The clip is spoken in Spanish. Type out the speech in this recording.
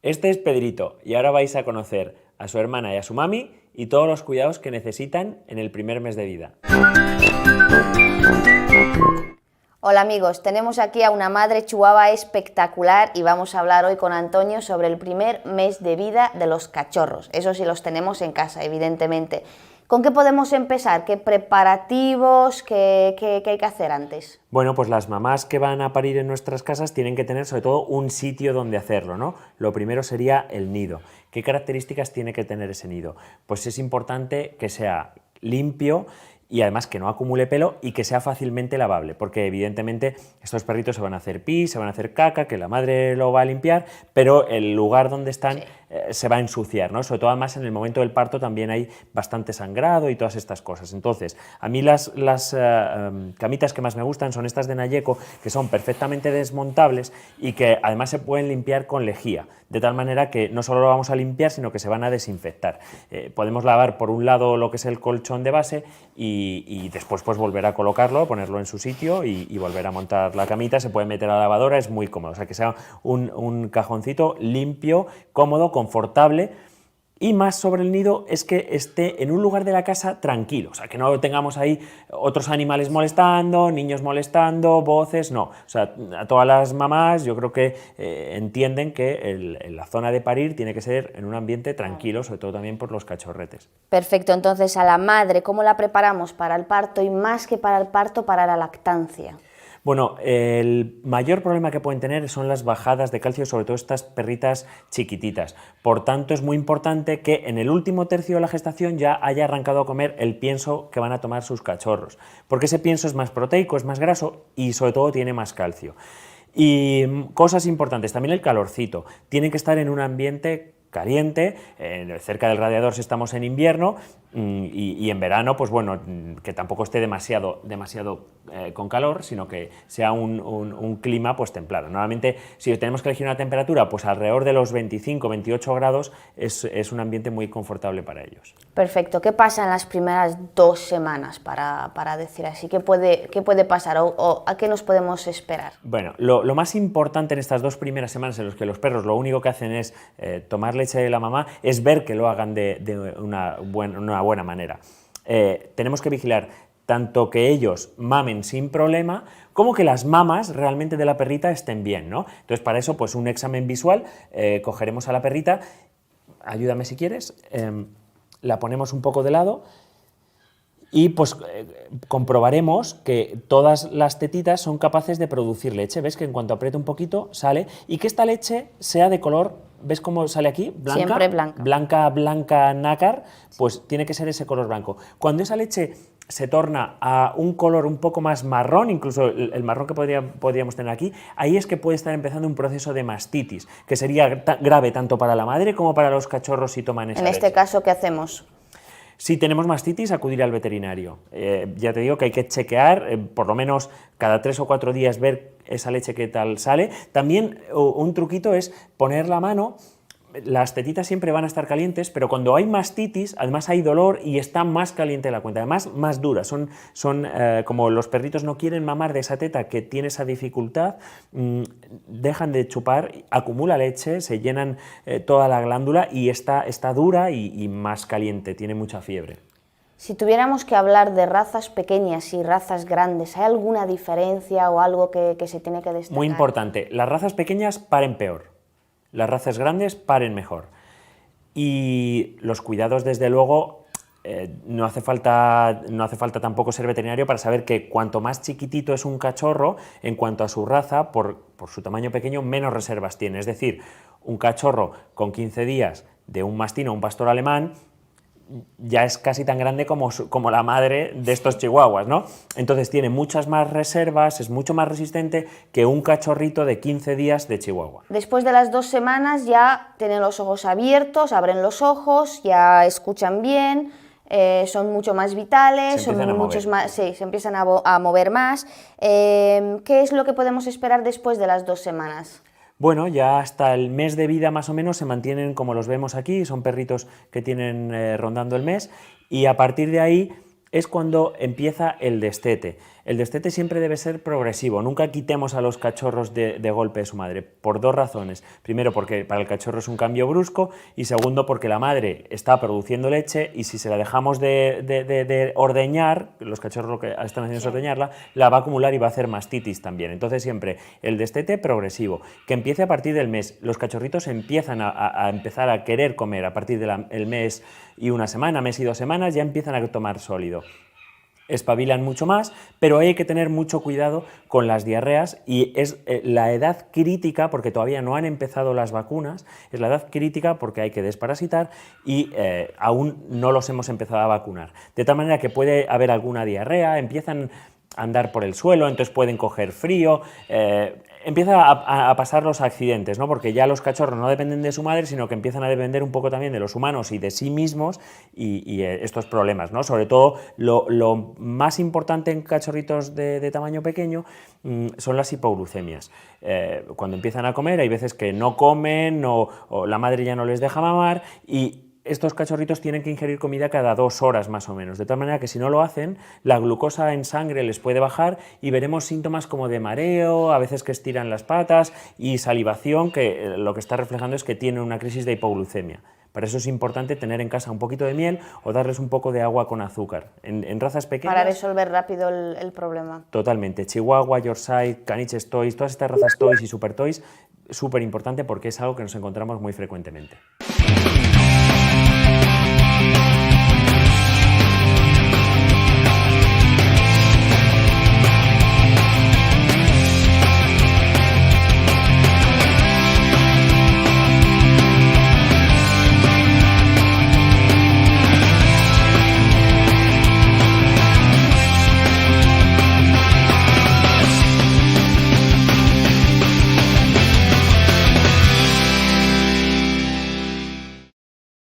Este es Pedrito y ahora vais a conocer a su hermana y a su mami y todos los cuidados que necesitan en el primer mes de vida. Hola amigos, tenemos aquí a una madre chihuahua espectacular y vamos a hablar hoy con Antonio sobre el primer mes de vida de los cachorros. Eso sí los tenemos en casa, evidentemente. ¿Con qué podemos empezar? ¿Qué preparativos? ¿Qué hay que hacer antes? Bueno, pues las mamás que van a parir en nuestras casas tienen que tener sobre todo un sitio donde hacerlo, ¿no? Lo primero sería el nido. ¿Qué características tiene que tener ese nido? Pues es importante que sea limpio y además que no acumule pelo y que sea fácilmente lavable, porque evidentemente estos perritos se van a hacer pis, se van a hacer caca, que la madre lo va a limpiar, pero el lugar donde están se va a ensuciar, ¿no? Sobre todo además en el momento del parto también hay bastante sangrado y todas estas cosas. Entonces, a mí las camitas que más me gustan son estas de Nayeco, que son perfectamente desmontables y que además se pueden limpiar con lejía, de tal manera que no solo lo vamos a limpiar, sino que se van a desinfectar. Podemos lavar por un lado lo que es el colchón de base y después pues volver a colocarlo, ponerlo en su sitio y volver a montar la camita. Se puede meter a la lavadora, es muy cómodo, o sea que sea un cajoncito limpio, cómodo, confortable. Y más sobre el nido es que esté en un lugar de la casa tranquilo, o sea, que no tengamos ahí otros animales molestando, niños molestando, voces, no. O sea, a todas las mamás yo creo que entienden que la zona de parir tiene que ser en un ambiente tranquilo, sobre todo también por los cachorretes. Perfecto, entonces a la madre, ¿cómo la preparamos para el parto y más que para el parto, para la lactancia? Bueno, el mayor problema que pueden tener son las bajadas de calcio, sobre todo estas perritas chiquititas. Por tanto, es muy importante que en el último tercio de la gestación ya haya arrancado a comer el pienso que van a tomar sus cachorros, porque ese pienso es más proteico, es más graso y sobre todo tiene más calcio. Y cosas importantes, también el calorcito. Tienen que estar en un ambiente caliente, cerca del radiador si estamos en invierno y en verano, pues bueno, que tampoco esté demasiado con calor, sino que sea un clima pues templado. Normalmente, si tenemos que elegir una temperatura, pues alrededor de los 25-28 grados es un ambiente muy confortable para ellos. Perfecto. ¿Qué pasa en las primeras 2 semanas, para decir así? ¿Qué puede pasar o a qué nos podemos esperar? Bueno, lo más importante en estas 2 primeras semanas en las que los perros lo único que hacen es tomar leche de la mamá, es ver que lo hagan de una buena manera. Tenemos que vigilar tanto que ellos mamen sin problema, como que las mamas realmente de la perrita estén bien, ¿no? Entonces, para eso, pues un examen visual, cogeremos a la perrita, ayúdame si quieres, la ponemos un poco de lado y pues comprobaremos que todas las tetitas son capaces de producir leche. ¿Ves que en cuanto aprieta un poquito sale? Y que esta leche sea de color, ¿ves cómo sale aquí? Blanca. Siempre blanca. Blanca nácar, pues tiene que ser ese color blanco. Cuando esa leche se torna a un color un poco más marrón, incluso el marrón que podríamos tener aquí, ahí es que puede estar empezando un proceso de mastitis, que sería grave tanto para la madre como para los cachorros si toman esa leche. En este caso, ¿qué hacemos? Si tenemos mastitis, acudir al veterinario. Ya te digo que hay que chequear, por lo menos cada 3 o 4 días, ver esa leche qué tal sale. También un truquito es poner la mano. Las tetitas siempre van a estar calientes, pero cuando hay mastitis, además hay dolor y está más caliente la cuenta, además más dura. Son como los perritos no quieren mamar de esa teta que tiene esa dificultad, dejan de chupar, acumula leche, se llenan toda la glándula y está dura y más caliente, tiene mucha fiebre. Si tuviéramos que hablar de razas pequeñas y razas grandes, ¿hay alguna diferencia o algo que se tiene que destacar? Muy importante, las razas pequeñas paren peor. Las razas grandes paren mejor. Y los cuidados, desde luego, no hace falta tampoco ser veterinario para saber que cuanto más chiquitito es un cachorro, en cuanto a su raza, por su tamaño pequeño, menos reservas tiene. Es decir, un cachorro con 15 días de un mastín o un pastor alemán ya es casi tan grande como la madre de estos chihuahuas, ¿no? Entonces tiene muchas más reservas, es mucho más resistente que un cachorrito de 15 días de chihuahua. Después de las 2 semanas ya tienen los ojos abiertos, abren los ojos, ya escuchan bien, son mucho más vitales, se empiezan a mover más. ¿Qué es lo que podemos esperar después de las 2 semanas? Bueno, ya hasta el mes de vida más o menos se mantienen como los vemos aquí, son perritos que tienen rondando el mes y a partir de ahí es cuando empieza el destete. El destete siempre debe ser progresivo, nunca quitemos a los cachorros de golpe de su madre, por dos razones. Primero, porque para el cachorro es un cambio brusco, y segundo, porque la madre está produciendo leche y si se la dejamos de ordeñar, los cachorros lo que están haciendo es ordeñarla, la va a acumular y va a hacer mastitis también. Entonces siempre el destete progresivo, que empiece a partir del mes. Los cachorritos empiezan a empezar a querer comer a partir del mes y una semana, mes y 2 semanas, ya empiezan a tomar sólido. Espabilan mucho más, pero hay que tener mucho cuidado con las diarreas y es la edad crítica, porque todavía no han empezado las vacunas, es la edad crítica porque hay que desparasitar y aún no los hemos empezado a vacunar. De tal manera que puede haber alguna diarrea, empiezan a andar por el suelo, entonces pueden coger frío, empieza a pasar los accidentes, ¿no? Porque ya los cachorros no dependen de su madre, sino que empiezan a depender un poco también de los humanos y de sí mismos y estos problemas, ¿no? Sobre todo lo más importante en cachorritos de tamaño pequeño son las hipoglucemias. Cuando empiezan a comer hay veces que no comen o la madre ya no les deja mamar y estos cachorritos tienen que ingerir comida cada 2 horas más o menos, de tal manera que si no lo hacen, la glucosa en sangre les puede bajar y veremos síntomas como de mareo, a veces que estiran las patas y salivación, que lo que está reflejando es que tienen una crisis de hipoglucemia. Para eso es importante tener en casa un poquito de miel o darles un poco de agua con azúcar. En razas pequeñas... Para resolver rápido el problema. Totalmente. Chihuahua, Yorkshire, Caniches Toys, todas estas razas Toys y Super Toys, súper importante porque es algo que nos encontramos muy frecuentemente.